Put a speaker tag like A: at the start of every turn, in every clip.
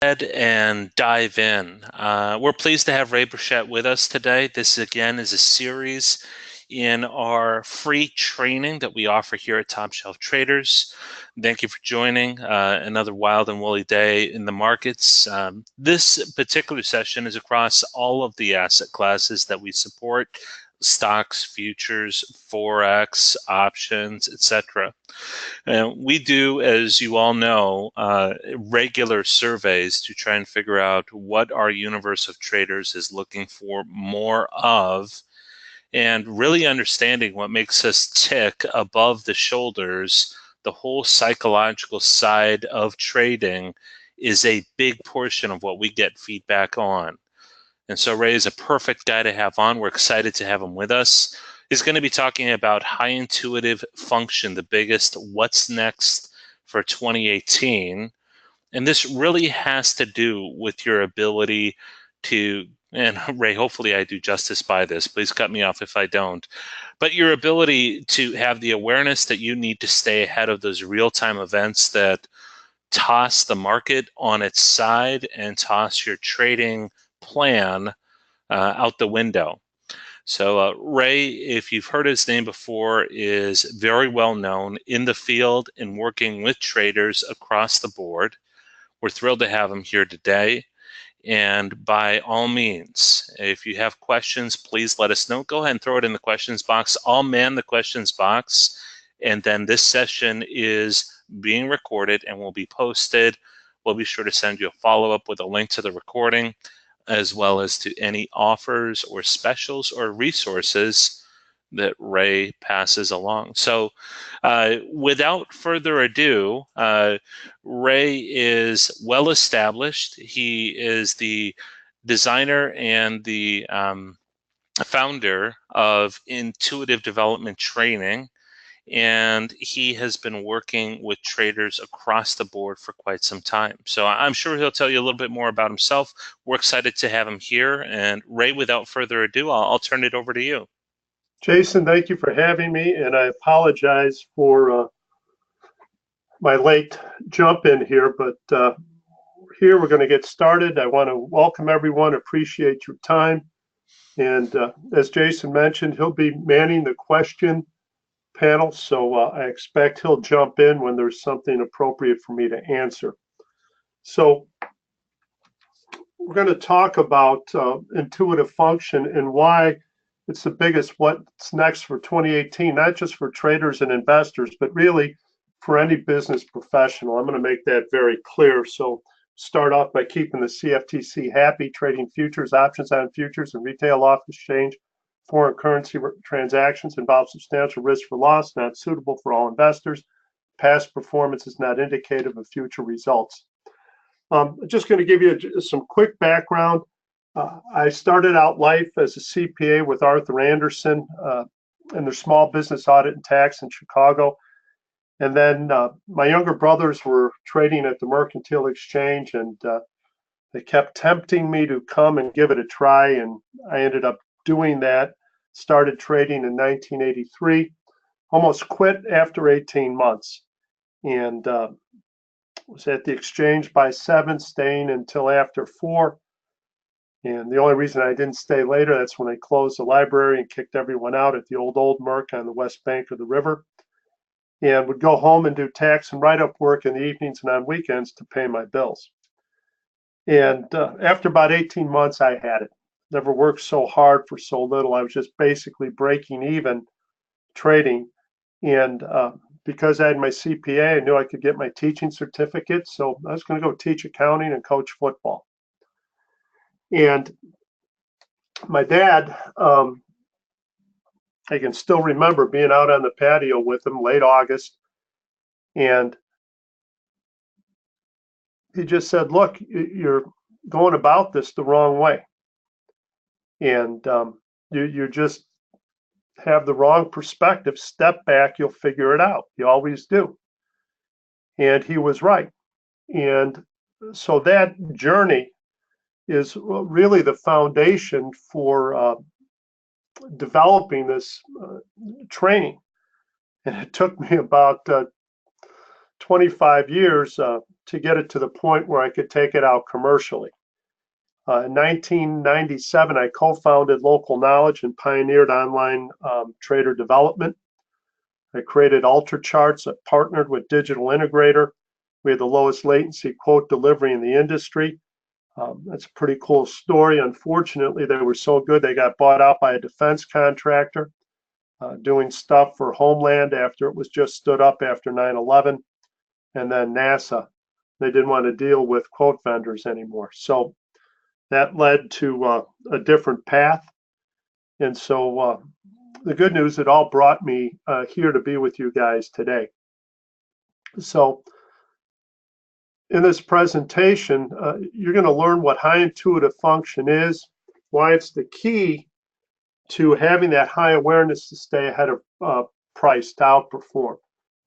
A: ahead and dive in. We're pleased to have Ray Burchett with us today. This again is a series in our free training that we offer here at Top Shelf Traders. Thank you for joining another wild and woolly day in the markets. This particular session is across all of the asset classes that we support: stocks, futures, forex, options, etc. We do, as you all know, regular surveys to try and figure out what our universe of traders is looking for more of, and really understanding what makes us tick above the shoulders. The whole psychological side of trading is a big portion of what we get feedback on. And so Ray is a perfect guy to have on. We're excited to have him with us. He's going to be talking about high intuitive function, the biggest what's next for 2018. And this really has to do with your ability to, and Ray, hopefully I do justice by this. Please cut me off if I don't. But your ability to have the awareness that you need to stay ahead of those real-time events that toss the market on its side and toss your trading plan out the window. So Ray, if you've heard his name before, is very well known in the field and working with traders across the board. We're thrilled to have him here today. And by all means, if you have questions, please let us know. Go ahead and throw it in the questions box. I'll man the questions box. And then this session is being recorded and will be posted. We'll be sure to send you a follow-up with a link to the recording, as well as to any offers or specials or resources that Ray passes along. So without further ado, Ray is well established. He is the designer and the founder of Intuitive Development Training, and he has been working with traders across the board for quite some time. So I'm sure he'll tell you a little bit more about himself. We're excited to have him here. And Ray, without further ado, I'll turn it over to you.
B: Jason, thank you for having me, and I apologize for my late jump in here, but here we're going to get started. I want to welcome everyone, appreciate your time, and as Jason mentioned, he'll be manning the question panel, so I expect he'll jump in when there's something appropriate for me to answer. So we're going to talk about intuitive function and why it's the biggest what's next for 2018, not just for traders and investors, but really for any business professional. I'm going to make that very clear. So start off by keeping the CFTC happy. Trading futures, options on futures, and retail off-exchange foreign currency transactions involve substantial risk for loss, not suitable for all investors. Past performance is not indicative of future results. I'm just going to give you some quick background. I started out life as a CPA with Arthur Andersen in their small business audit and tax in Chicago. And then my younger brothers were trading at the Mercantile Exchange, and they kept tempting me to come and give it a try. And I ended up doing that, started trading in 1983, almost quit after 18 months. And was at the exchange by 7, staying until after 4. And the only reason I didn't stay later, that's when they closed the library and kicked everyone out at the old Merc on the west bank of the river. And would go home and do tax and write-up work in the evenings and on weekends to pay my bills. And after about 18 months, I had it. Never worked so hard for so little. I was just basically breaking even trading. And because I had my CPA, I knew I could get my teaching certificate. So I was going to go teach accounting and coach football. And my dad, I can still remember being out on the patio with him late August. And he just said, look, you're going about this the wrong way. And you just have the wrong perspective. Step back, you'll figure it out. You always do. And he was right. And so that journey is really the foundation for developing this training. And it took me about 25 years to get it to the point where I could take it out commercially. In 1997, I co-founded Local Knowledge and pioneered online trader development. I created UltraCharts that partnered with Digital Integrator. We had the lowest latency quote delivery in the industry. That's a pretty cool story. Unfortunately, they were so good, they got bought out by a defense contractor doing stuff for Homeland after it was just stood up after 9/11. And then NASA, they didn't want to deal with quote vendors anymore. So that led to a different path. And so the good news, it all brought me here to be with you guys today. So in this presentation, you're going to learn what high intuitive function is, why it's the key to having that high awareness to stay ahead of price, to outperform,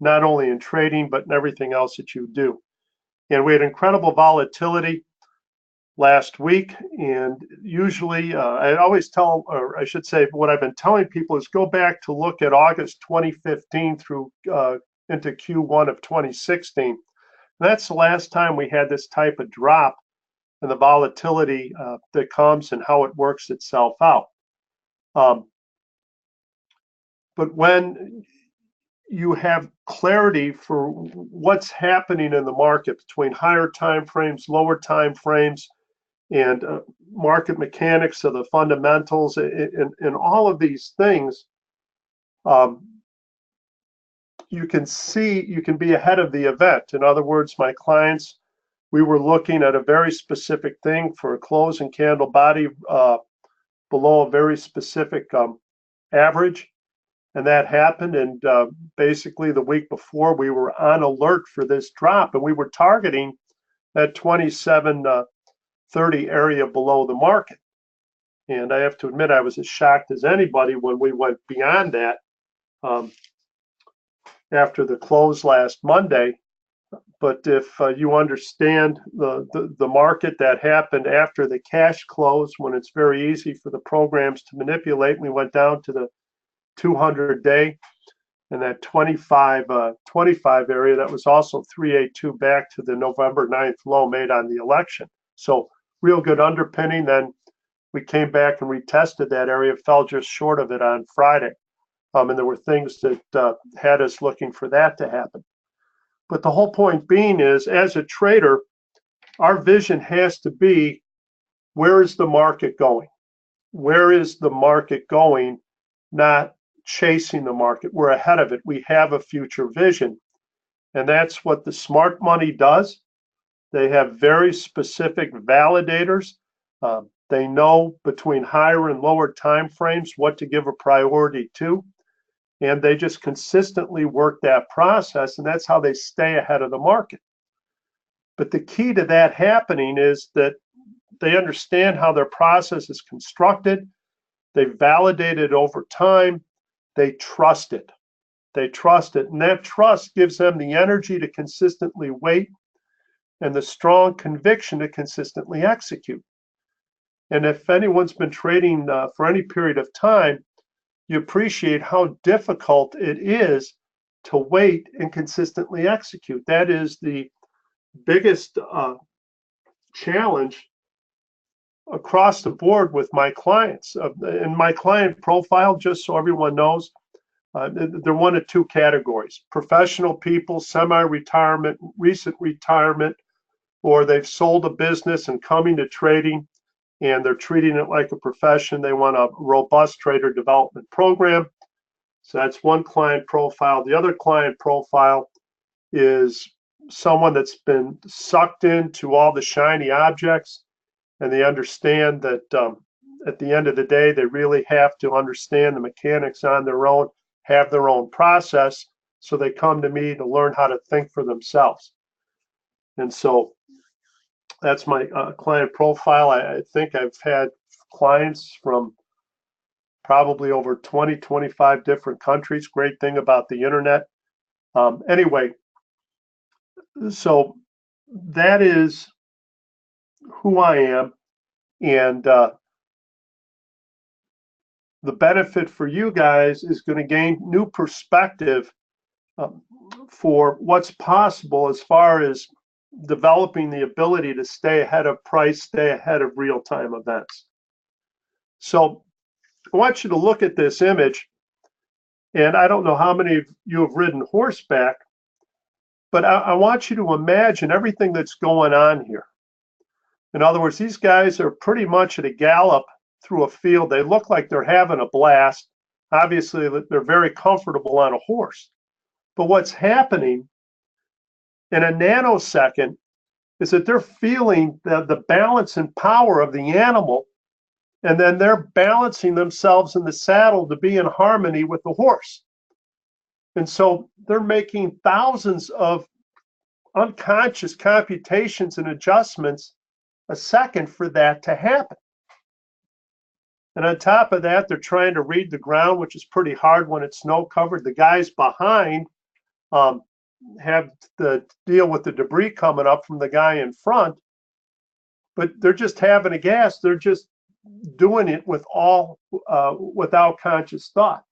B: not only in trading, but in everything else that you do. And we had incredible volatility last week, and usually I always tell, or I should say, what I've been telling people is go back to look at August 2015 through into Q1 of 2016. And that's the last time we had this type of drop and the volatility that comes and how it works itself out. But when you have clarity for what's happening in the market between higher time frames, lower time frames, and market mechanics of the fundamentals, and all of these things, you can see, you can be ahead of the event. In other words, my clients, we were looking at a very specific thing for a close and candle body below a very specific average. And that happened, and basically the week before we were on alert for this drop, and we were targeting that 2730 area below the market. And I have to admit, I was as shocked as anybody when we went beyond that after the close last Monday. But if you understand the market that happened after the cash close, when it's very easy for the programs to manipulate, we went down to the 200-day and that 25 area. That was also 382 back to the November 9th low made on the election. So real good underpinning. Then we came back and retested that area, fell just short of it on Friday. And there were things that had us looking for that to happen. But the whole point being is, as a trader, our vision has to be, where is the market going? Where is the market going? Not chasing the market. We're ahead of it. We have a future vision. And that's what the smart money does. They have very specific validators. They know between higher and lower time frames what to give a priority to. And they just consistently work that process, and that's how they stay ahead of the market. But the key to that happening is that they understand how their process is constructed. They validate it over time. They trust it. They trust it. And that trust gives them the energy to consistently wait and the strong conviction to consistently execute. And if anyone's been trading for any period of time, you appreciate how difficult it is to wait and consistently execute. That is the biggest challenge across the board with my clients. In my client profile, just so everyone knows, they're one of two categories: professional people, semi-retirement, recent retirement, or they've sold a business and coming to trading, and they're treating it like a profession. They want a robust trader development program. So that's one client profile. The other client profile is someone that's been sucked into all the shiny objects, and they understand that at the end of the day, they really have to understand the mechanics on their own, have their own process, so they come to me to learn how to think for themselves. And so that's my client profile. I think I've had clients from probably over 20, 25 different countries. Great thing about the internet. Anyway, so that is who I am. And the benefit for you guys is going to gain new perspective for what's possible as far as developing the ability to stay ahead of price, stay ahead of real-time events. So I want you to look at this image, and I don't know how many of you have ridden horseback, but I want you to imagine everything that's going on here. In other words, these guys are pretty much at a gallop through a field. They look like they're having a blast. Obviously, they're very comfortable on a horse. But what's happening in a nanosecond is that they're feeling the balance and power of the animal, and then they're balancing themselves in the saddle to be in harmony with the horse. And so they're making thousands of unconscious computations and adjustments a second for that to happen. And on top of that, they're trying to read the ground, which is pretty hard when it's snow covered. The guys behind have to deal with the debris coming up from the guy in front, but they're just having a gas. They're just doing it with without conscious thought.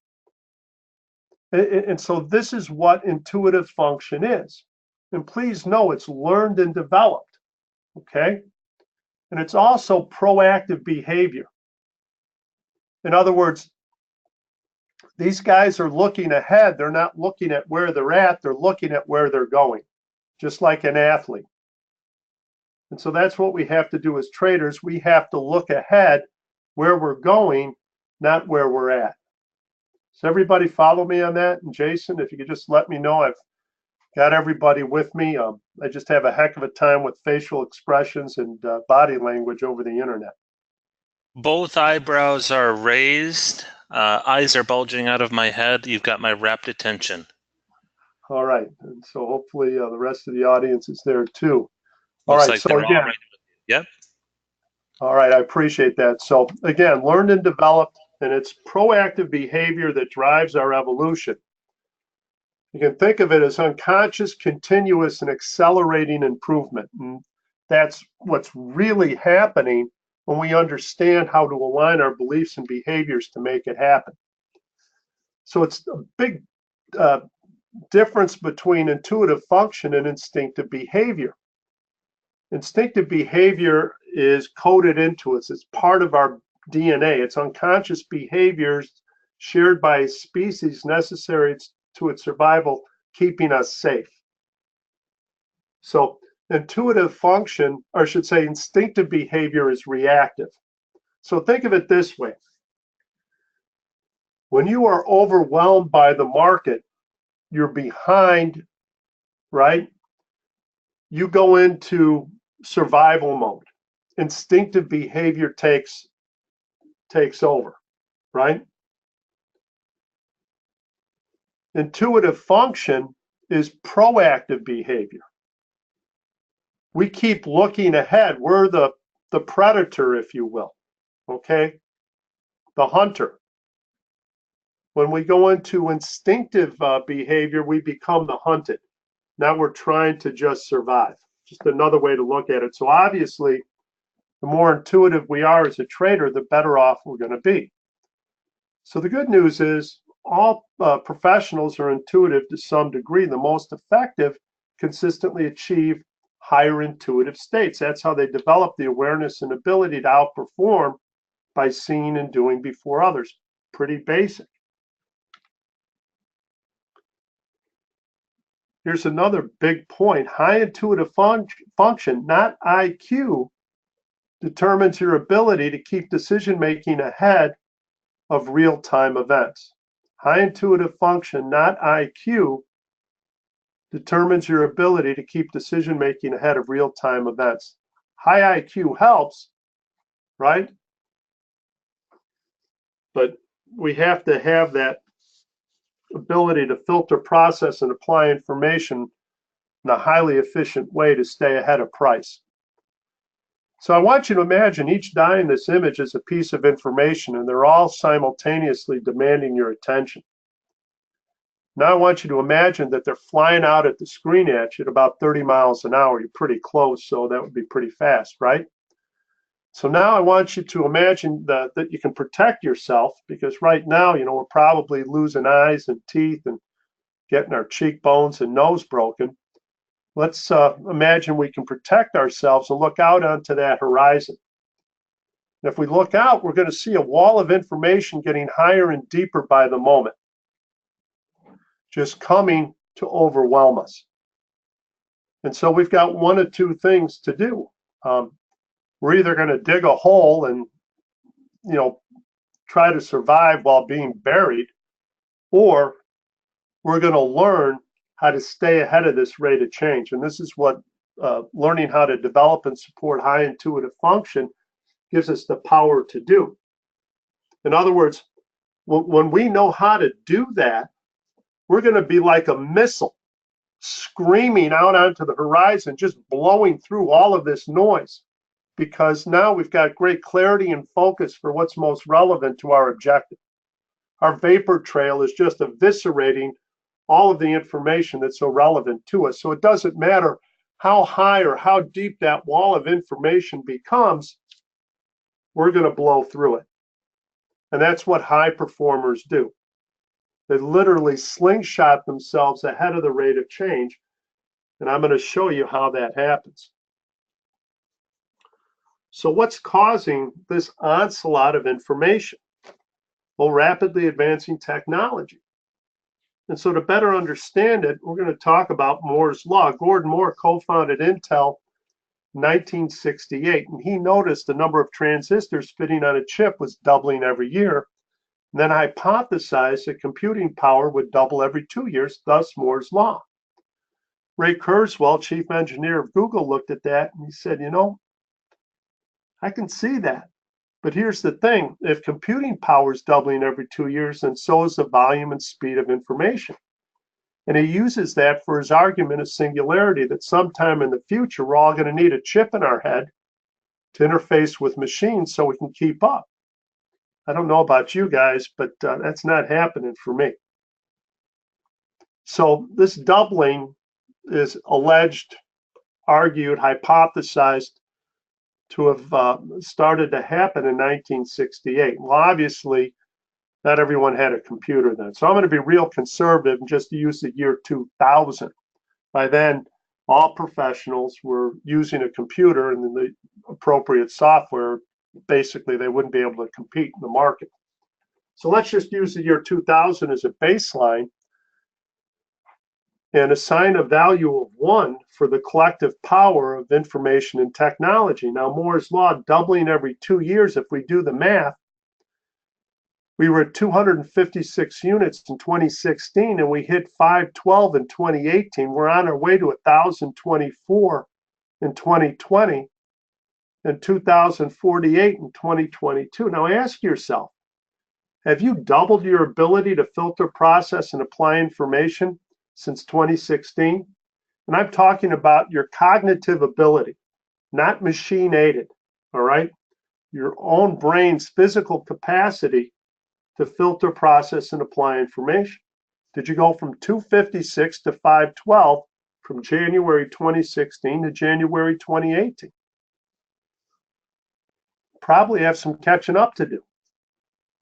B: And so this is what intuitive function is. And please know it's learned and developed, okay? And it's also proactive behavior. In other words, these guys are looking ahead. They're not looking at where they're at. They're looking at where they're going, just like an athlete. And so that's what we have to do as traders. We have to look ahead where we're going, not where we're at. Does everybody follow me on that? And Jason, if you could just let me know, I've got everybody with me. I just have a heck of a time with facial expressions and body language over the internet.
A: Both eyebrows are raised. Eyes are bulging out of my head. You've got my rapt attention.
B: All right. And so hopefully the rest of the audience is there too. All
A: Looks
B: right.
A: like
B: So again,
A: right. Yep.
B: All right. I appreciate that. So again, learned and developed, and it's proactive behavior that drives our evolution. You can think of it as unconscious, continuous, and accelerating improvement. And that's what's really happening when we understand how to align our beliefs and behaviors to make it happen. So it's a big difference between intuitive function and instinctive behavior. Instinctive behavior is coded into us. It's part of our DNA. It's unconscious behaviors shared by a species necessary to its survival, keeping us safe. So intuitive function, or I should say instinctive behavior, is reactive. So think of it this way. When you are overwhelmed by the market, you're behind, right? You go into survival mode. Instinctive behavior takes over, right? Intuitive function is proactive behavior. We keep looking ahead. We're the predator, if you will, okay? The hunter. When we go into instinctive behavior, we become the hunted. Now we're trying to just survive. Just another way to look at it. So obviously, the more intuitive we are as a trader, the better off we're going to be. So the good news is all professionals are intuitive to some degree. The most effective consistently achieve higher intuitive states. That's how they develop the awareness and ability to outperform by seeing and doing before others. Pretty basic. Here's another big point. High intuitive function, not IQ, determines your ability to keep decision-making ahead of real-time events. High intuitive function, not IQ, determines your ability to keep decision-making ahead of real-time events. High IQ helps, right? But we have to have that ability to filter, process, and apply information in a highly efficient way to stay ahead of price. So I want you to imagine each die in this image is a piece of information, and they're all simultaneously demanding your attention. Now I want you to imagine that they're flying out at the screen at you at about 30 miles an hour. You're pretty close, so that would be pretty fast, right? So now I want you to imagine that you can protect yourself, because right now, you know, we're probably losing eyes and teeth and getting our cheekbones and nose broken. Let's imagine we can protect ourselves and look out onto that horizon. And if we look out, we're going to see a wall of information getting higher and deeper by the moment, just coming to overwhelm us. And so we've got one of two things to do. We're either going to dig a hole and, try to survive while being buried, or we're going to learn how to stay ahead of this rate of change. And this is what learning how to develop and support high intuitive function gives us the power to do. In other words, when we know how to do that, we're going to be like a missile screaming out onto the horizon, just blowing through all of this noise, because now we've got great clarity and focus for what's most relevant to our objective. Our vapor trail is just eviscerating all of the information that's so relevant to us. So it doesn't matter how high or how deep that wall of information becomes, we're going to blow through it. And that's what high performers do. They literally slingshot themselves ahead of the rate of change. And I'm going to show you how that happens. So what's causing this onslaught of information? Well, rapidly advancing technology. And so to better understand it, we're going to talk about Moore's Law. Gordon Moore co-founded Intel in 1968, and he noticed the number of transistors fitting on a chip was doubling every year, and then hypothesized that computing power would double every 2 years, thus Moore's Law. Ray Kurzweil, chief engineer of Google, looked at that and he said, I can see that. But here's the thing, if computing power is doubling every 2 years, then so is the volume and speed of information. And he uses that for his argument of singularity, that sometime in the future, we're all going to need a chip in our head to interface with machines so we can keep up. I don't know about you guys, but that's not happening for me. So this doubling is alleged, argued, hypothesized to have started to happen in 1968. Well, obviously, not everyone had a computer then. So I'm going to be real conservative and just use the year 2000. By then, all professionals were using a computer and the appropriate software. Basically, they wouldn't be able to compete in the market. So let's just use the year 2000 as a baseline and assign a value of 1 for the collective power of information and technology. Now, Moore's Law doubling every 2 years, if we do the math, we were at 256 units in 2016, and we hit 512 in 2018. We're on our way to 1,024 in 2020 and 2,048 in 2022. Now ask yourself, have you doubled your ability to filter, process, and apply information since 2016? And I'm talking about your cognitive ability, not machine aided, all right? Your own brain's physical capacity to filter, process, and apply information. Did you go from 256 to 512 from January 2016 to January 2018? Probably have some catching up to do.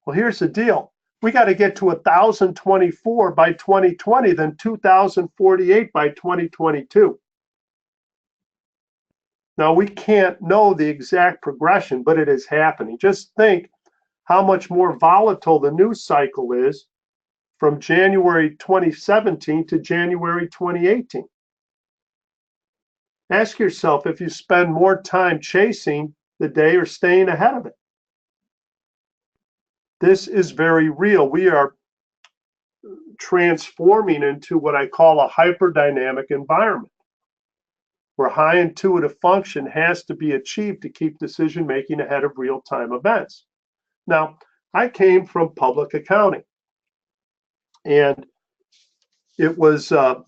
B: Well, here's the deal. We got to get to 1,024 by 2020, then 2,048 by 2022. Now, we can't know the exact progression, but it is happening. Just think how much more volatile the news cycle is from January 2017 to January 2018. Ask yourself if you spend more time chasing the day or staying ahead of it. This is very real. We are transforming into what I call a hyperdynamic environment, where high intuitive function has to be achieved to keep decision making ahead of real-time events. Now, I came from public accounting, and it was a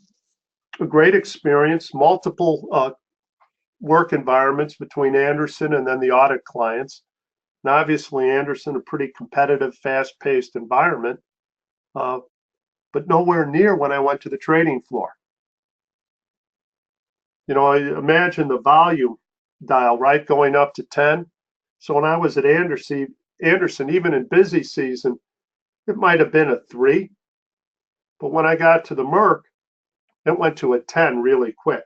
B: great experience, multiple work environments between Andersen and then the audit clients. And obviously, Andersen, a pretty competitive, fast-paced environment, but nowhere near when I went to the trading floor. I imagine the volume dial, right, going up to 10. So when I was at Andersen, even in busy season, it might have been a 3. But when I got to the Merck, it went to a 10 really quick.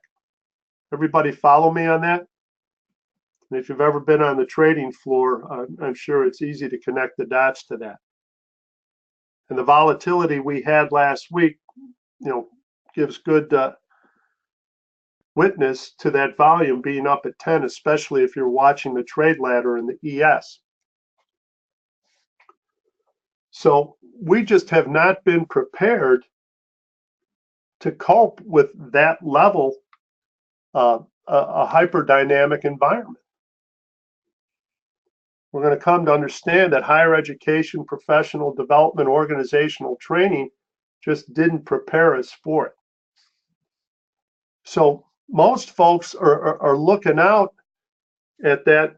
B: Everybody follow me on that? And if you've ever been on the trading floor, I'm sure it's easy to connect the dots to that. And the volatility we had last week, gives good witness to that volume being up at 10, especially if you're watching the trade ladder in the ES. So we just have not been prepared to cope with that level of a hyperdynamic environment. We're going to come to understand that higher education, professional development, organizational training just didn't prepare us for it. So most folks are looking out at that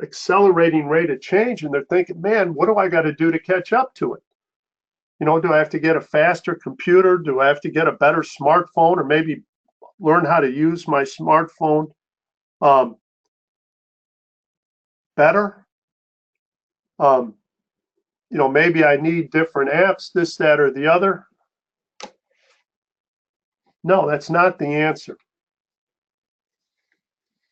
B: accelerating rate of change, and they're thinking, man, what do I got to do to catch up to it? Do I have to get a faster computer? Do I have to get a better smartphone, or maybe learn how to use my smartphone better? Maybe I need different apps, this, that, or the other. No, that's not the answer.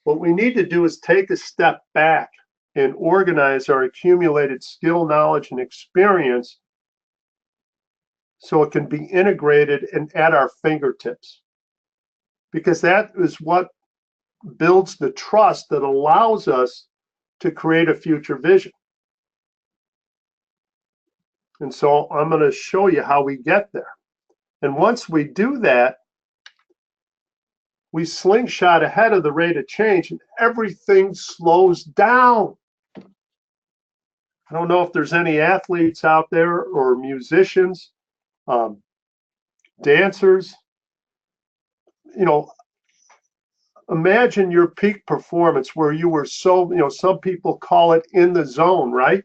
B: What we need to do is take a step back and organize our accumulated skill, knowledge, and experience so it can be integrated and at our fingertips. Because that is what builds the trust that allows us to create a future vision. And so I'm going to show you how we get there. And once we do that, we slingshot ahead of the rate of change and everything slows down. I don't know if there's any athletes out there or musicians, dancers. Imagine your peak performance where you were so, some people call it in the zone, right?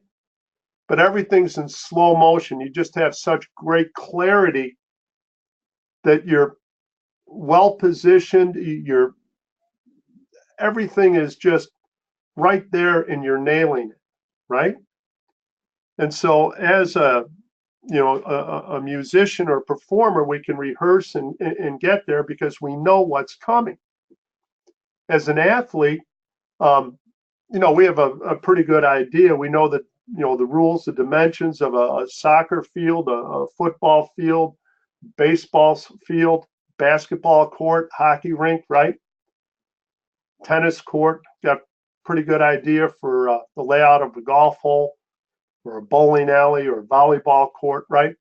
B: But everything's in slow motion. You just have such great clarity that you're well positioned. Everything is just right there and you're nailing it, right? And so as a musician or performer, we can rehearse and get there because we know what's coming. As an athlete, we have a pretty good idea. We know that, the rules, the dimensions of a soccer field, a football field, baseball field, basketball court, hockey rink, right? Tennis court, got a pretty good idea for the layout of a golf hole or a bowling alley or a volleyball court, right?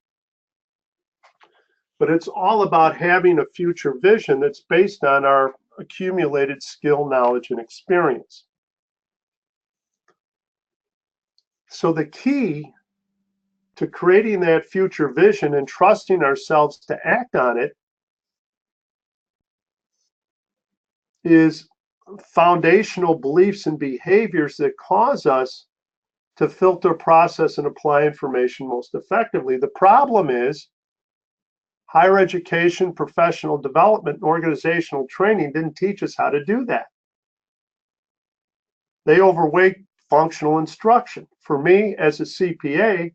B: But it's all about having a future vision that's based on our accumulated skill, knowledge, and experience. So the key to creating that future vision and trusting ourselves to act on it is foundational beliefs and behaviors that cause us to filter, process, and apply information most effectively. The problem is higher education, professional development, and organizational training didn't teach us how to do that. They overweight functional instruction. For me, as a CPA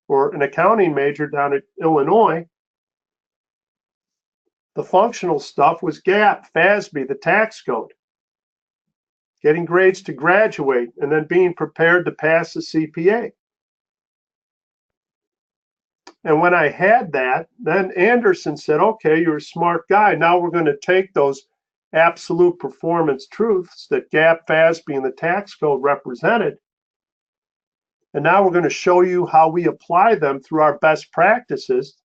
B: or an accounting major down at Illinois, the functional stuff was GAAP, FASB, the tax code, getting grades to graduate, and then being prepared to pass the CPA. And when I had that, then Anderson said, okay, you're a smart guy. Now we're going to take those absolute performance truths that GAAP, FASB, and the tax code represented, and now we're going to show you how we apply them through our best practices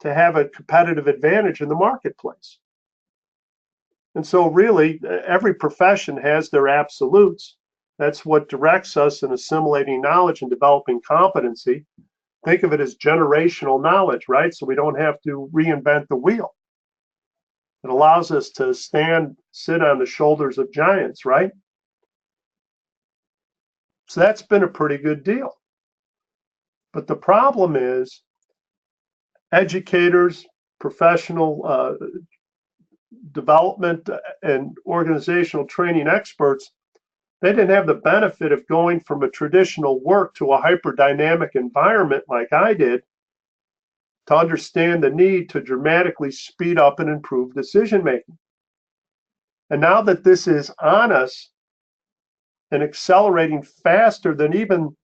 B: to have a competitive advantage in the marketplace. And so really, every profession has their absolutes. That's what directs us in assimilating knowledge and developing competency. Think of it as generational knowledge, right? So we don't have to reinvent the wheel. It allows us to sit on the shoulders of giants, right? So that's been a pretty good deal. But the problem is educators, professional development, and organizational training experts, they didn't have the benefit of going from a traditional work to a hyperdynamic environment like I did to understand the need to dramatically speed up and improve decision making. And now that this is on us and accelerating faster than even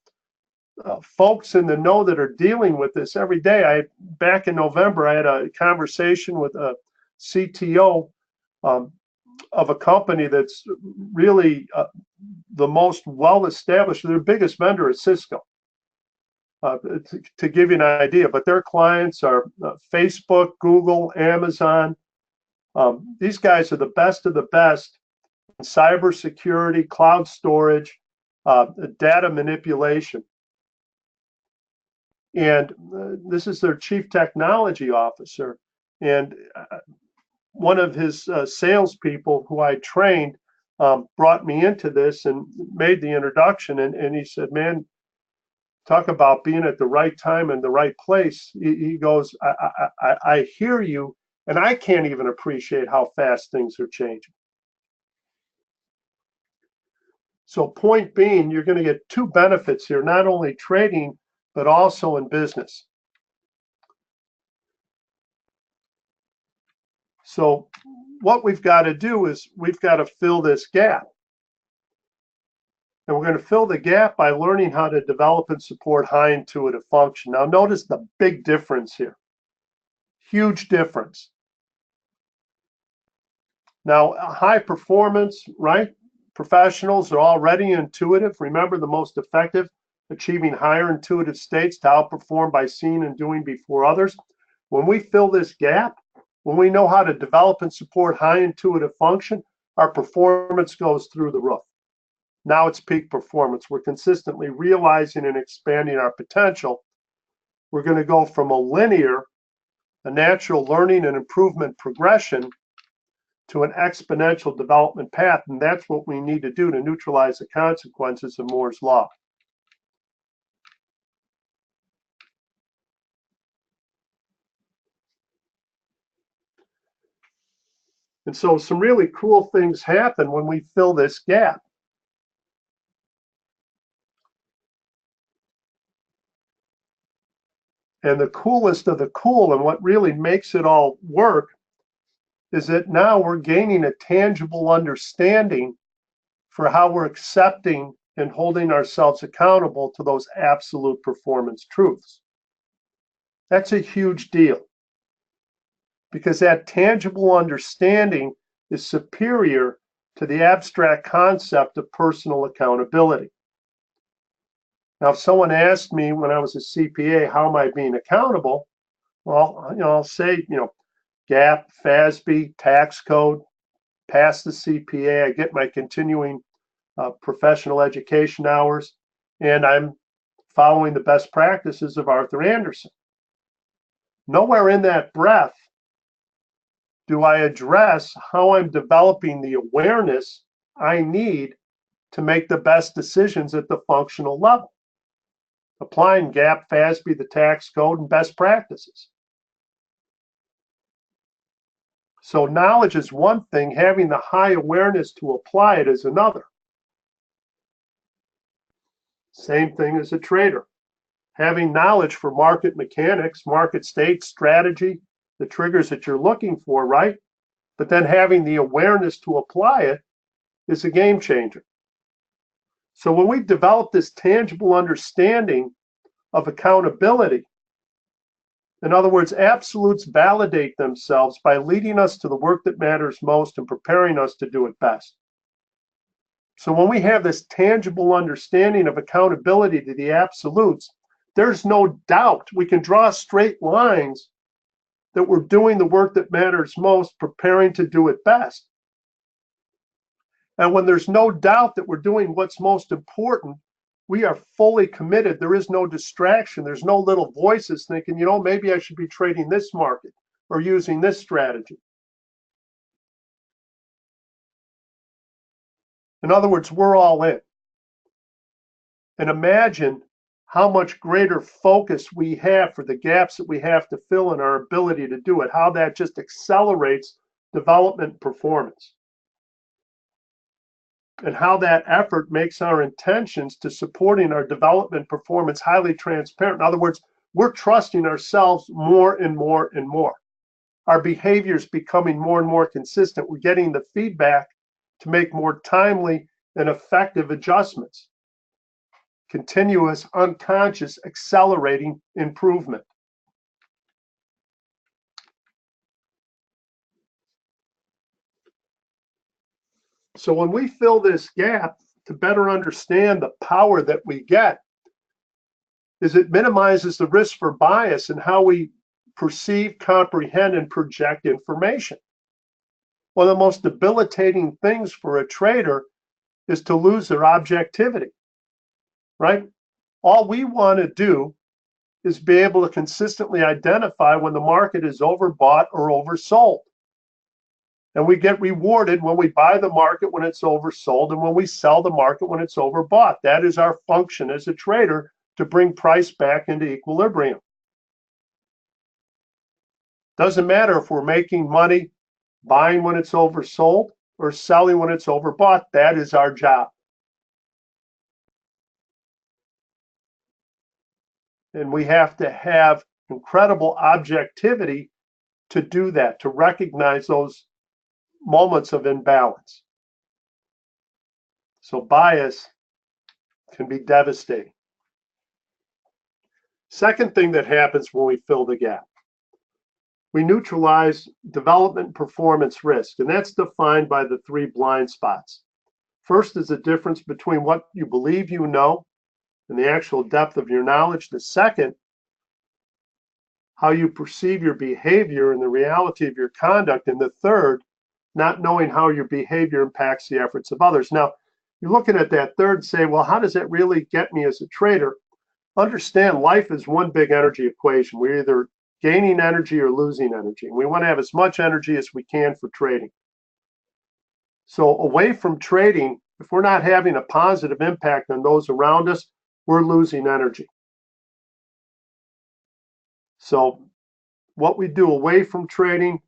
B: folks in the know that are dealing with this every day. Back in November, I had a conversation with a CTO of a company that's really the most well-established. Their biggest vendor is Cisco, to give you an idea. But their clients are Facebook, Google, Amazon. These guys are the best of the best in cybersecurity, cloud storage, data manipulation. And this is their chief technology officer. And one of his salespeople who I trained brought me into this and made the introduction. And he said, man, talk about being at the right time and the right place. He goes, I hear you, and I can't even appreciate how fast things are changing. So point being, you're going to get two benefits here, not only trading, but also in business. So what we've got to do is we've got to fill this gap. And we're going to fill the gap by learning how to develop and support high intuitive function. Now notice the big difference here. Huge difference. Now high performance, right? Professionals are already intuitive. Remember, the most effective achieving higher intuitive states to outperform by seeing and doing before others. When we fill this gap, when we know how to develop and support high intuitive function, our performance goes through the roof. Now it's peak performance. We're consistently realizing and expanding our potential. We're going to go from a natural learning and improvement progression to an exponential development path. And that's what we need to do to neutralize the consequences of Moore's Law. And so some really cool things happen when we fill this gap. And the coolest of the cool, and what really makes it all work, is that now we're gaining a tangible understanding for how we're accepting and holding ourselves accountable to those absolute performance truths. That's a huge deal, because that tangible understanding is superior to the abstract concept of personal accountability. Now, if someone asked me when I was a CPA, how am I being accountable? Well, I'll say, GAAP, FASB, tax code, pass the CPA, I get my continuing professional education hours, and I'm following the best practices of Arthur Andersen. Nowhere in that breath do I address how I'm developing the awareness I need to make the best decisions at the functional level, applying GAAP, FASB, the tax code, and best practices. So knowledge is one thing, having the high awareness to apply it is another. Same thing as a trader. Having knowledge for market mechanics, market state, strategy, the triggers that you're looking for, right? But then having the awareness to apply it is a game changer. So when we develop this tangible understanding of accountability, in other words, absolutes validate themselves by leading us to the work that matters most and preparing us to do it best. So when we have this tangible understanding of accountability to the absolutes, there's no doubt we can draw straight lines that we're doing the work that matters most, preparing to do it best. And when there's no doubt that we're doing what's most important, we are fully committed. There is no distraction. There's no little voices thinking, maybe I should be trading this market or using this strategy. In other words, we're all in. And imagine how much greater focus we have for the gaps that we have to fill in our ability to do it, how that just accelerates development performance. And how that effort makes our intentions to supporting our development performance highly transparent. In other words, we're trusting ourselves more and more and more. Our behavior is becoming more and more consistent. We're getting the feedback to make more timely and effective adjustments. Continuous, unconscious, accelerating improvement. So when we fill this gap to better understand the power that we get, is it minimizes the risk for bias in how we perceive, comprehend, and project information. One of the most debilitating things for a trader is to lose their objectivity, right? All we want to do is be able to consistently identify when the market is overbought or oversold. And we get rewarded when we buy the market when it's oversold and when we sell the market when it's overbought. That is our function as a trader, to bring price back into equilibrium. Doesn't matter if we're making money buying when it's oversold or selling when it's overbought. That is our job. And we have to have incredible objectivity to do that, to recognize those moments of imbalance. So bias can be devastating. Second thing that happens when we fill the gap, we neutralize development performance risk, and that's defined by the 3 blind spots. First is the difference between what you believe you know and the actual depth of your knowledge. The second, how you perceive your behavior and the reality of your conduct. And the third, not knowing how your behavior impacts the efforts of others. Now, you're looking at that third and say, well, how does that really get me as a trader? Understand, life is one big energy equation. We're either gaining energy or losing energy. And we want to have as much energy as we can for trading. So away from trading, if we're not having a positive impact on those around us, we're losing energy. So what we do away from trading,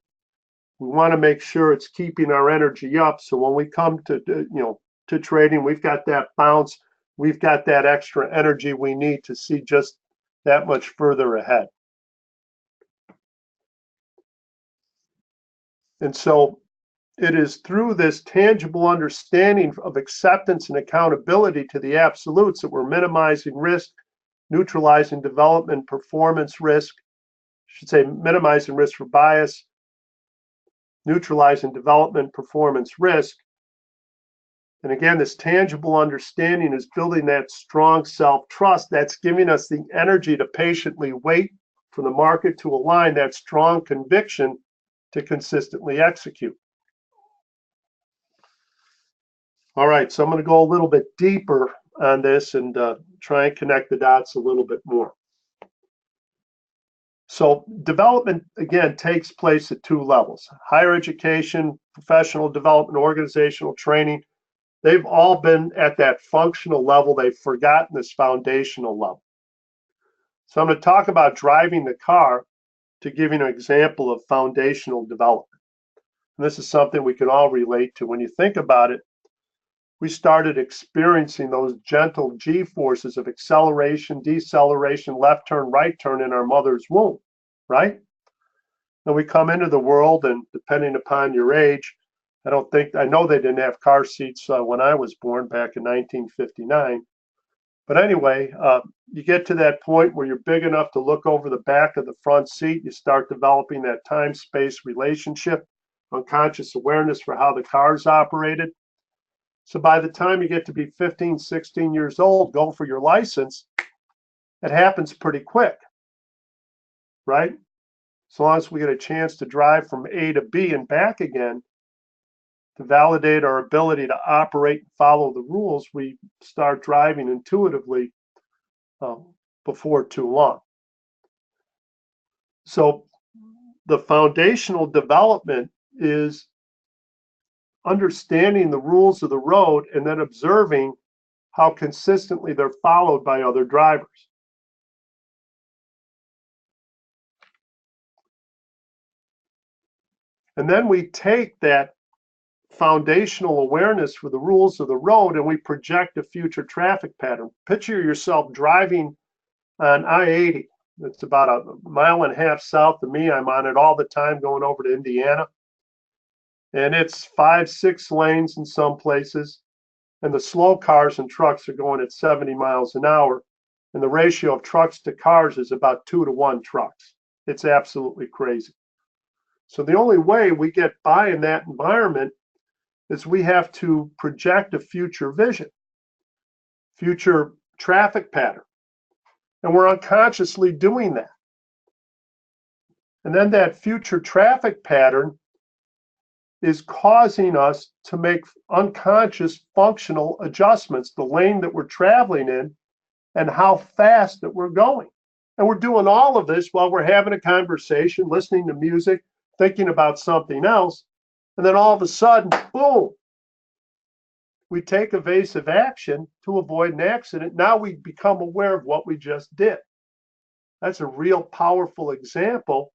B: we want to make sure it's keeping our energy up. So when we come to trading, we've got that bounce, we've got that extra energy we need to see just that much further ahead. And so it is through this tangible understanding of acceptance and accountability to the absolutes that we're minimizing risk, neutralizing development performance risk, I should say minimizing risk for bias, neutralizing development performance risk. And again, this tangible understanding is building that strong self-trust that's giving us the energy to patiently wait for the market to align, that strong conviction to consistently execute. All right, so I'm going to go a little bit deeper on this and try and connect the dots a little bit more. So development, again, takes place at 2 levels: higher education, professional development, organizational training. They've all been at that functional level. They've forgotten this foundational level. So I'm going to talk about driving the car to give you an example of foundational development. And this is something we can all relate to. When you think about it, we started experiencing those gentle G-forces of acceleration, deceleration, left turn, right turn in our mother's womb, right? And we come into the world, and depending upon your age, I know they didn't have car seats when I was born back in 1959. But anyway, you get to that point where you're big enough to look over the back of the front seat. You start developing that time-space relationship, unconscious awareness for how the car's operated. So by the time you get to be 15, 16 years old, go for your license, it happens pretty quick, right? As long as we get a chance to drive from A to B and back again, to validate our ability to operate and follow the rules, we start driving intuitively before too long. So the foundational development is understanding the rules of the road and then observing how consistently they're followed by other drivers. And then we take that foundational awareness for the rules of the road and we project a future traffic pattern. Picture yourself driving on I-80 It's about a mile and a half south of me. I'm on it all the time going over to Indiana. And it's 5, 6 lanes in some places. And the slow cars and trucks are going at 70 miles an hour. And the ratio of trucks to cars is about 2 to 1 trucks. It's absolutely crazy. So the only way we get by in that environment is we have to project a future vision, future traffic pattern. And we're unconsciously doing that. And then that future traffic pattern is causing us to make unconscious functional adjustments, the lane that we're traveling in and how fast that we're going. And we're doing all of this while we're having a conversation, listening to music, thinking about something else. And then all of a sudden, boom, we take evasive action to avoid an accident. Now we become aware of what we just did. That's a real powerful example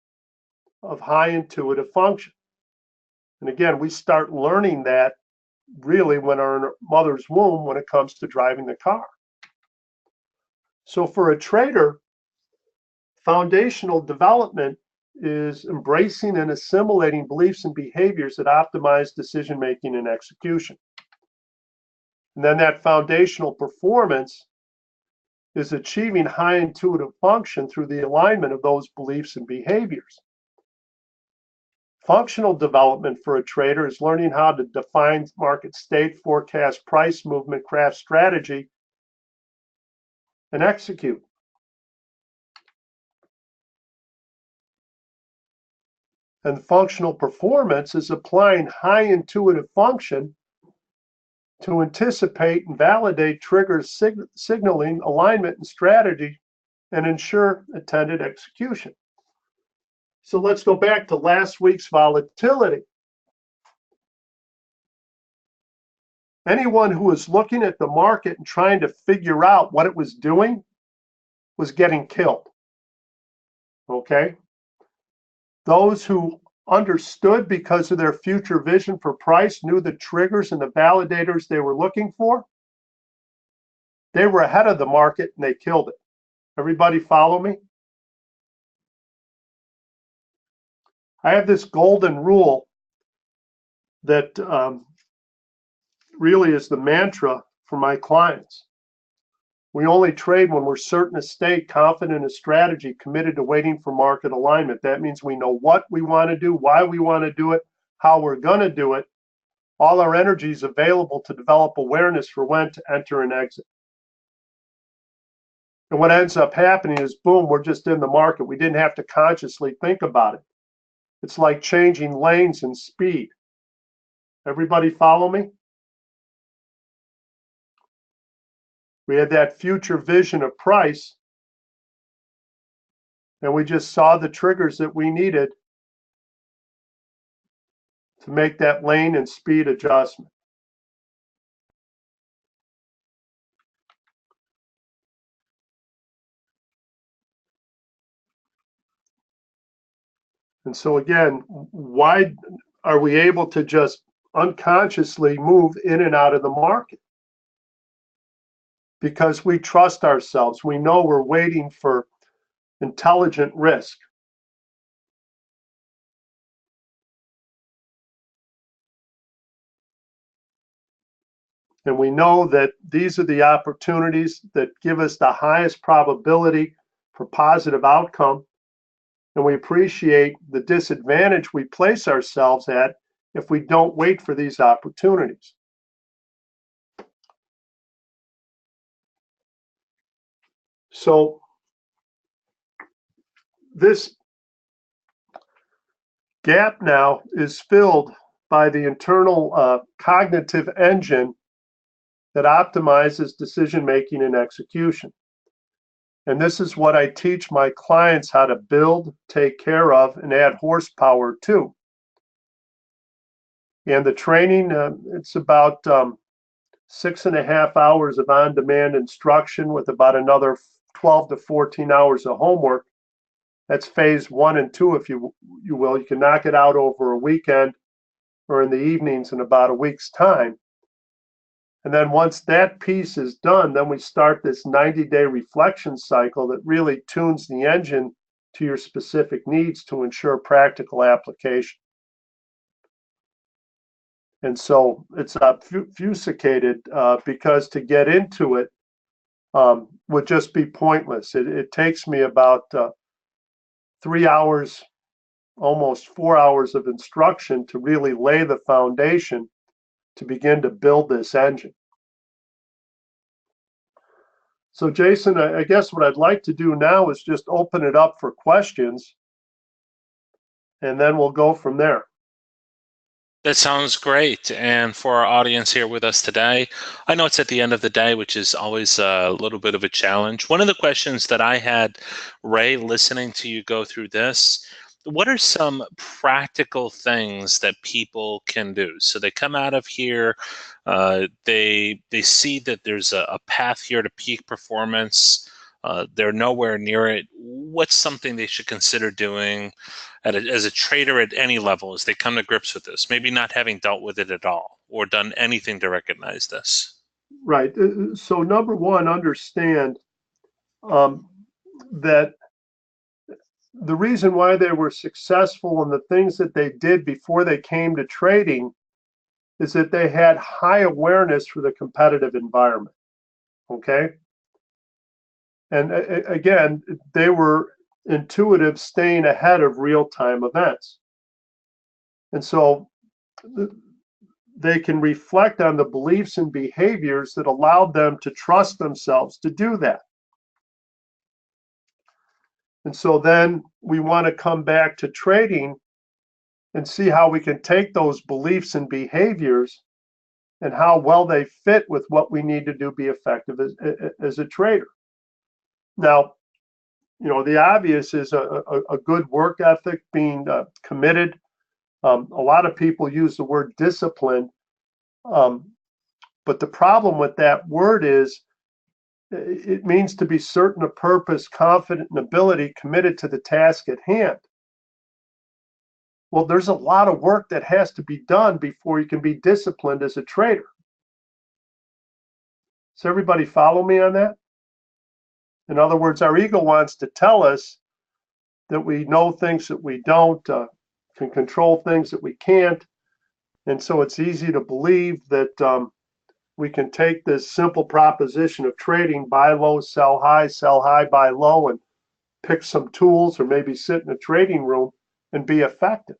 B: of high intuitive function. And again, we start learning that really when we're in our mother's womb when it comes to driving the car. So for a trader, foundational development is embracing and assimilating beliefs and behaviors that optimize decision making and execution. And then that foundational performance is achieving high intuitive function through the alignment of those beliefs and behaviors. Functional development for a trader is learning how to define market state, forecast price movement, craft strategy, and execute. And functional performance is applying high intuitive function to anticipate and validate triggers, signaling alignment and strategy, and ensure attended execution. So let's go back to last week's volatility. Anyone who was looking at the market and trying to figure out what it was doing was getting killed. Okay? Those who understood because of their future vision for price, knew the triggers and the validators they were looking for, they were ahead of the market and they killed it. Everybody follow me? I have this golden rule that really is the mantra for my clients. We only trade when we're certain of state, confident in a strategy, committed to waiting for market alignment. That means we know what we want to do, why we want to do it, how we're going to do it. All our energy is available to develop awareness for when to enter and exit. And what ends up happening is, boom, we're just in the market. We didn't have to consciously think about it. It's like changing lanes and speed. Everybody follow me? We had that future vision of price, and we just saw the triggers that we needed to make that lane and speed adjustment. And so again, why are we able to just unconsciously move in and out of the market? Because we trust ourselves. We know we're waiting for intelligent risk. And we know that these are the opportunities that give us the highest probability for positive outcome. And we appreciate the disadvantage we place ourselves at if we don't wait for these opportunities. So this gap now is filled by the internal cognitive engine that optimizes decision making and execution. And this is what I teach my clients how to build, take care of, and add horsepower to. And the training, it's about 6.5 hours of on-demand instruction with about another 12 to 14 hours of homework. That's phase 1 and 2, if you will. You can knock it out over a weekend or in the evenings in about a week's time. And then once that piece is done, then we start this 90-day reflection cycle that really tunes the engine to your specific needs to ensure practical application. And so it's obfuscated because to get into it would just be pointless. It takes me about 3 hours, almost 4 hours of instruction to really lay the foundation to begin to build this engine. So Jason, I guess what I'd like to do now is just open it up for questions, and then we'll go from there.
A: That sounds great. And for our audience here with us today, I know it's at the end of the day, which is always a little bit of a challenge. One of the questions that I had, Ray, listening to you go through this, what are some practical things that people can do? So they come out of here, they see that there's a path here to peak performance. They're nowhere near it. What's something they should consider doing as a trader at any level as they come to grips with this? Maybe not having dealt with it at all or done anything to recognize this.
B: Right. So number one, understand that the reason why they were successful in the things that they did before they came to trading is that they had high awareness for the competitive environment. Okay. And again, they were intuitive, staying ahead of real-time events. And so they can reflect on the beliefs and behaviors that allowed them to trust themselves to do that. And so then we want to come back to trading and see how we can take those beliefs and behaviors and how well they fit with what we need to do to be effective as a trader. Now, you know, the obvious is a good work ethic, being committed. A lot of people use the word discipline, but the problem with that word is it means to be certain of purpose, confident in ability, committed to the task at hand. Well, there's a lot of work that has to be done before you can be disciplined as a trader. Does everybody follow me on that? In other words, our ego wants to tell us that we know things that we don't, can control things that we can't. And so it's easy to believe that we can take this simple proposition of trading, buy low, sell high, buy low, and pick some tools or maybe sit in a trading room and be effective.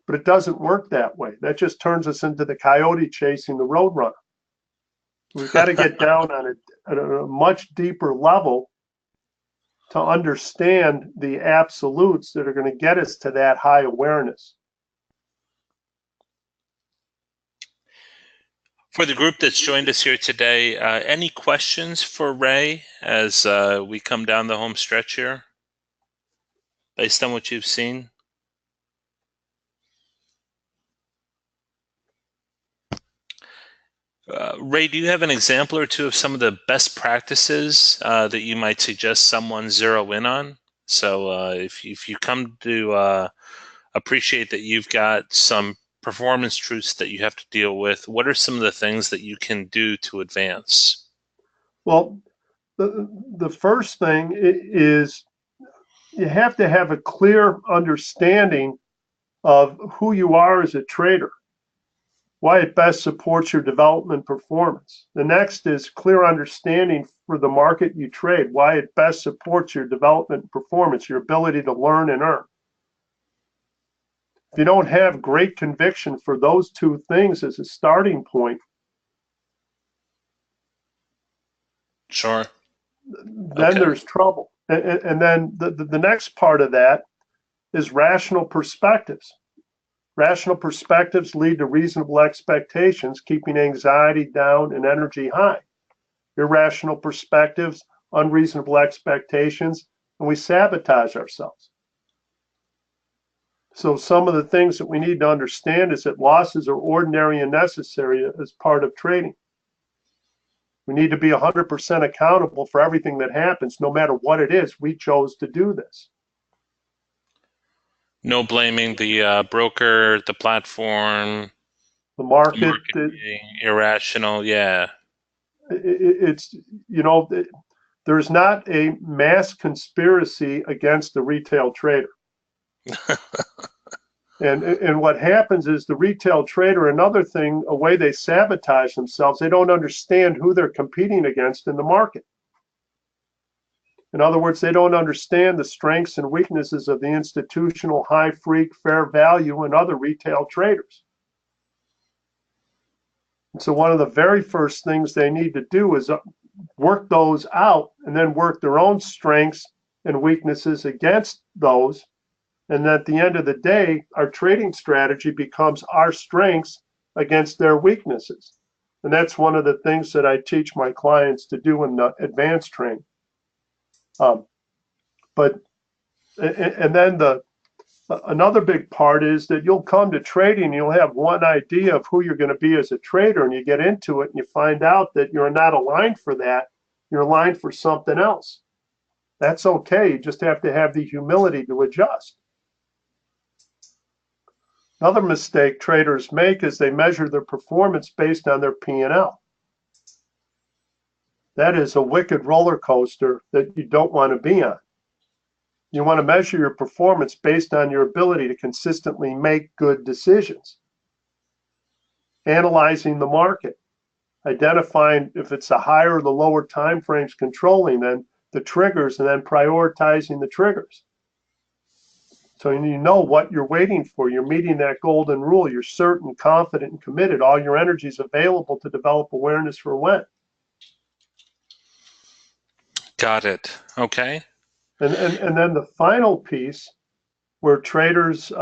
B: But it doesn't work that way. That just turns us into the coyote chasing the roadrunner. We've got to get down on a much deeper level to understand the absolutes that are going to get us to that high awareness.
A: For the group that's joined us here today, any questions for Ray as we come down the home stretch here, based on what you've seen? Ray, do you have an example or two of some of the best practices that you might suggest someone zero in on? So if you come to appreciate that you've got some performance truths that you have to deal with, what are some of the things that you can do to advance?
B: Well, the first thing is you have to have a clear understanding of who you are as a trader, why it best supports your development performance. The next is clear understanding for the market you trade, why it best supports your development performance, your ability to learn and earn. If you don't have great conviction for those two things as a starting point,
A: Sure.
B: then there's trouble. And then the next part of that is rational perspectives. Rational perspectives lead to reasonable expectations, keeping anxiety down and energy high. Irrational perspectives, unreasonable expectations, and we sabotage ourselves. So some of the things that we need to understand is that losses are ordinary and necessary as part of trading. We need to be 100% accountable for everything that happens, no matter what it is. We chose to do this.
A: No blaming the broker, the platform,
B: The
A: The
B: market,
A: market being irrational, yeah.
B: it's, you know, there's not a mass conspiracy against the retail trader. And what happens is the retail trader, another thing, a way they sabotage themselves, they don't understand who they're competing against in the market. In other words, they don't understand the strengths and weaknesses of the institutional, high freak, fair value, and other retail traders. And so one of the very first things they need to do is work those out and then work their own strengths and weaknesses against those. And at the end of the day, our trading strategy becomes our strengths against their weaknesses. And that's one of the things that I teach my clients to do in the advanced training. And then another big part is that you'll come to trading and you'll have one idea of who you're going to be as a trader, and you get into it and you find out that you're not aligned for that. You're aligned for something else. That's okay. You just have to have the humility to adjust. Another mistake traders make is they measure their performance based on their P&L. That is a wicked roller coaster that you don't want to be on. You want to measure your performance based on your ability to consistently make good decisions. Analyzing the market, identifying if it's the higher or the lower time frames, controlling then the triggers, and then prioritizing the triggers. So you know what you're waiting for. You're meeting that golden rule. You're certain, confident, and committed. All your energy is available to develop awareness for when.
A: Got it. Okay.
B: And then the final piece where traders,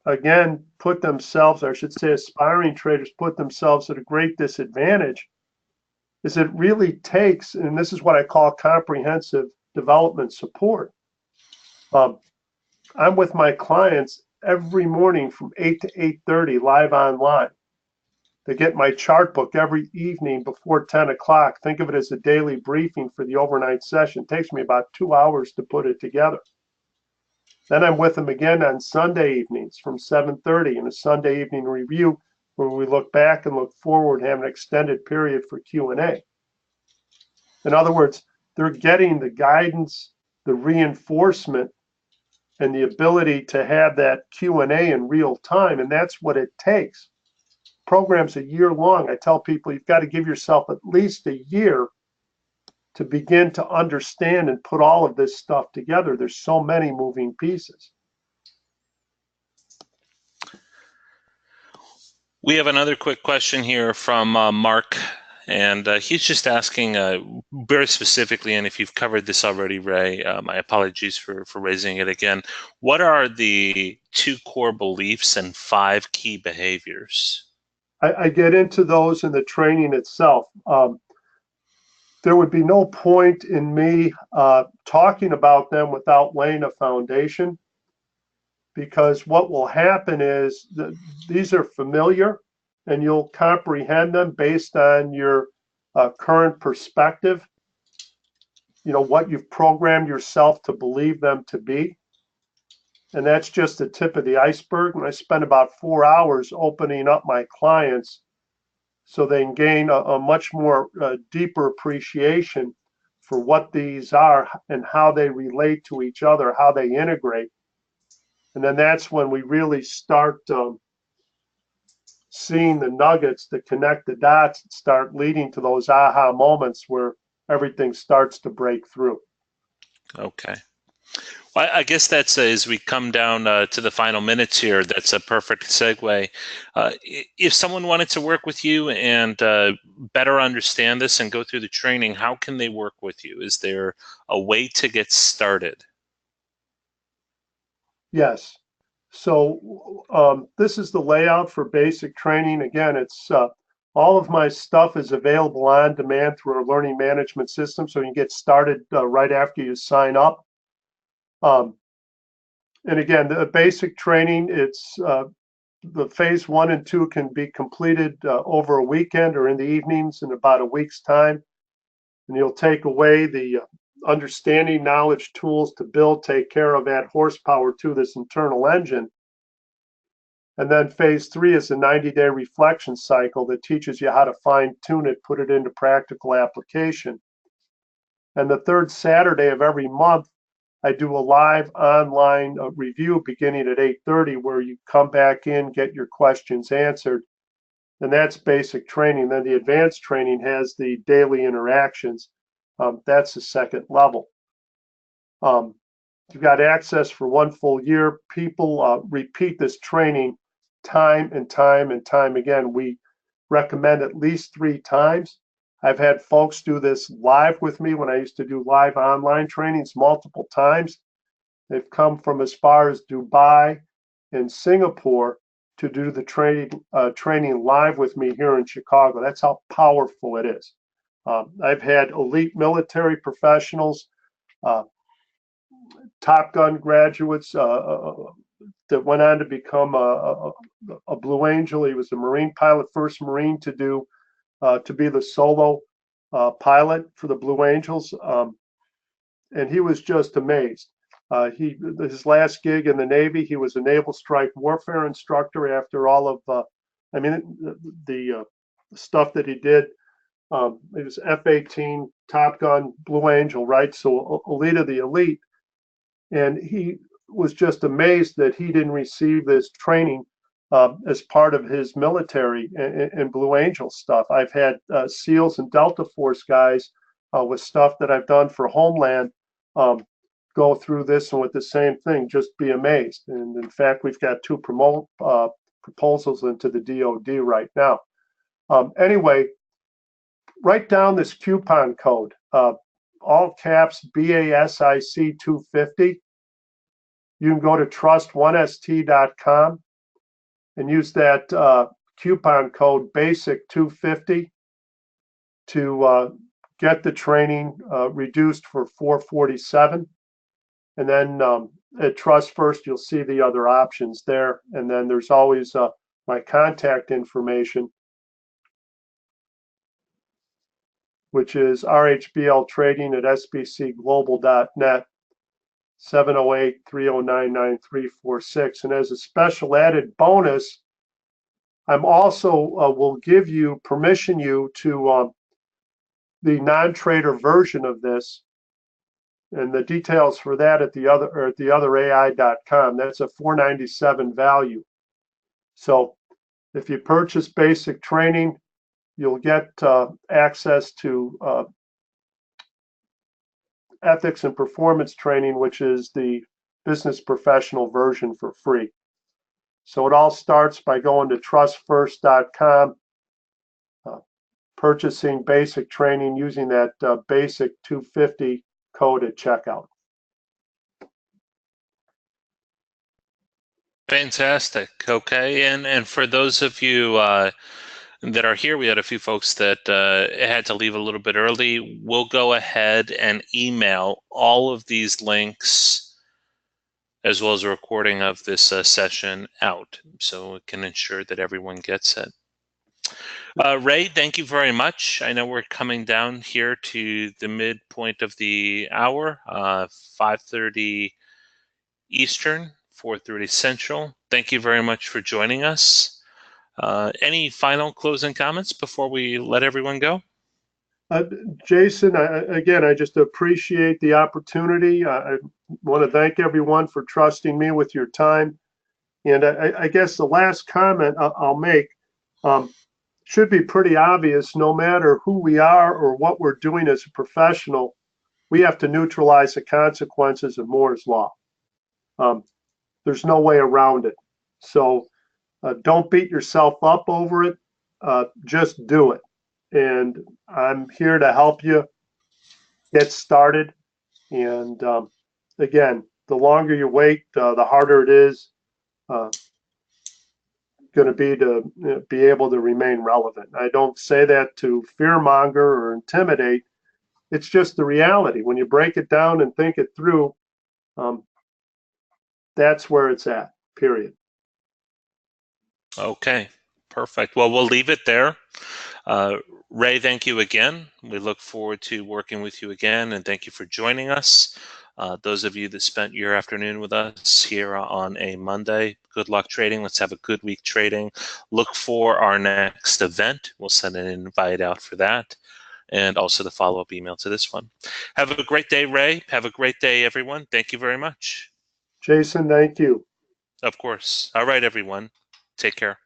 B: again, put themselves, or I should say aspiring traders put themselves at a great disadvantage, is it really takes, and this is what I call comprehensive development support. I'm with my clients every morning from 8 to 8:30 live online. They get my chart book every evening before 10 o'clock. Think of it as a daily briefing for the overnight session. It takes me about 2 hours to put it together. Then I'm with them again on Sunday evenings from 7:30 in a Sunday evening review where we look back and look forward and have an extended period for Q&A. In other words, they're getting the guidance, the reinforcement, and the ability to have that Q&A in real time, and that's what it takes. Program's a year long. I tell people you've got to give yourself at least a year to begin to understand and put all of this stuff together. There's so many moving pieces.
A: We have another quick question here from Mark, and he's just asking very specifically, and if you've covered this already, Ray, my apologies for raising it again. What are the 2 core beliefs and 5 key behaviors?
B: I get into those in the training itself. There would be no point in me talking about them without laying a foundation, because what will happen is that these are familiar and you'll comprehend them based on your current perspective, what you've programmed yourself to believe them to be. And that's just the tip of the iceberg. And I spend about 4 hours opening up my clients so they can gain a much more deeper appreciation for what these are and how they relate to each other, how they integrate. And then that's when we really start seeing the nuggets that connect the dots and start leading to those aha moments where everything starts to break through.
A: Okay. Well, I guess that's as we come down to the final minutes here, that's a perfect segue. If someone wanted to work with you and better understand this and go through the training, how can they work with you? Is there a way to get started?
B: Yes. So this is the layout for basic training. Again, it's all of my stuff is available on demand through our learning management system, so you can get started right after you sign up. And again, the basic training, it's the phase 1 and 2 can be completed over a weekend or in the evenings in about a week's time. And you'll take away the understanding, knowledge, tools to build, take care of, add horsepower to this internal engine. And then phase 3 is a 90-day reflection cycle that teaches you how to fine tune it, put it into practical application. And the third Saturday of every month, I do a live online review beginning at 8:30 where you come back in, get your questions answered. And that's basic training. Then the advanced training has the daily interactions. That's the second level. You've got access for 1 full year. People repeat this training time and time and time again. We recommend at least 3 times. I've had folks do this live with me when I used to do live online trainings multiple times. They've come from as far as Dubai and Singapore to do the training live with me here in Chicago. That's how powerful it is. I've had elite military professionals, Top Gun graduates that went on to become a Blue Angel. He was a Marine pilot, first Marine to be the solo pilot for the Blue Angels, and he was just amazed. His last gig in the Navy, he was a naval strike warfare instructor. After all of, the stuff that he did, it was F-18, Top Gun, Blue Angel, right? So elite of the elite, and he was just amazed that he didn't receive this training as part of his military and Blue Angel stuff. I've had SEALs and Delta Force guys with stuff that I've done for Homeland go through this and with the same thing, just be amazed. And in fact, we've got 2 proposals into the DoD right now. Anyway, write down this coupon code, all caps BASIC 250. You can go to trust1st.com and use that coupon code BASIC 250 to get the training reduced for $447. And then at Trust First, you'll see the other options there. And then there's always my contact information, which is rhbltrading@sbcglobal.net, 708-309-9346. And as a special added bonus, I'm also will give you permission to the non-trader version of this, and the details for that at the otherai.com. That's a $497 value. So if you purchase basic training, you'll get access to ethics and performance training, which is the business professional version, for free. So it all starts by going to trustfirst.com, purchasing basic training using that basic 250 code at checkout.
A: Fantastic. Okay, and for those of you that are here, we had a few folks that had to leave a little bit early. We'll go ahead and email all of these links as well as a recording of this session out, so we can ensure that everyone gets it. Ray, thank you very much. I know we're coming down here to the midpoint of the hour, 5:30 Eastern, 4:30 Central. Thank you very much for joining us. Any final closing comments before we let everyone go?
B: Jason, again, I just appreciate the opportunity. I want to thank everyone for trusting me with your time. And I guess the last comment I'll make should be pretty obvious. No matter who we are or what we're doing as a professional, we have to neutralize the consequences of Moore's Law. There's no way around it. So don't beat yourself up over it. Just do it. And I'm here to help you get started. And again, the longer you wait, the harder it is going to be to be able to remain relevant. I don't say that to fearmonger or intimidate. It's just the reality. When you break it down and think it through, that's where it's at, period.
A: Okay, perfect. Well, we'll leave it there. Ray, thank you again. We look forward to working with you again, and thank you for joining us. Those of you that spent your afternoon with us here on a Monday, good luck trading. Let's have a good week trading. Look for our next event. We'll send an invite out for that, and also the follow-up email to this one. Have a great day, Ray. Have a great day, everyone. Thank you very much.
B: Jason, thank you.
A: Of course. All right, everyone. Take care.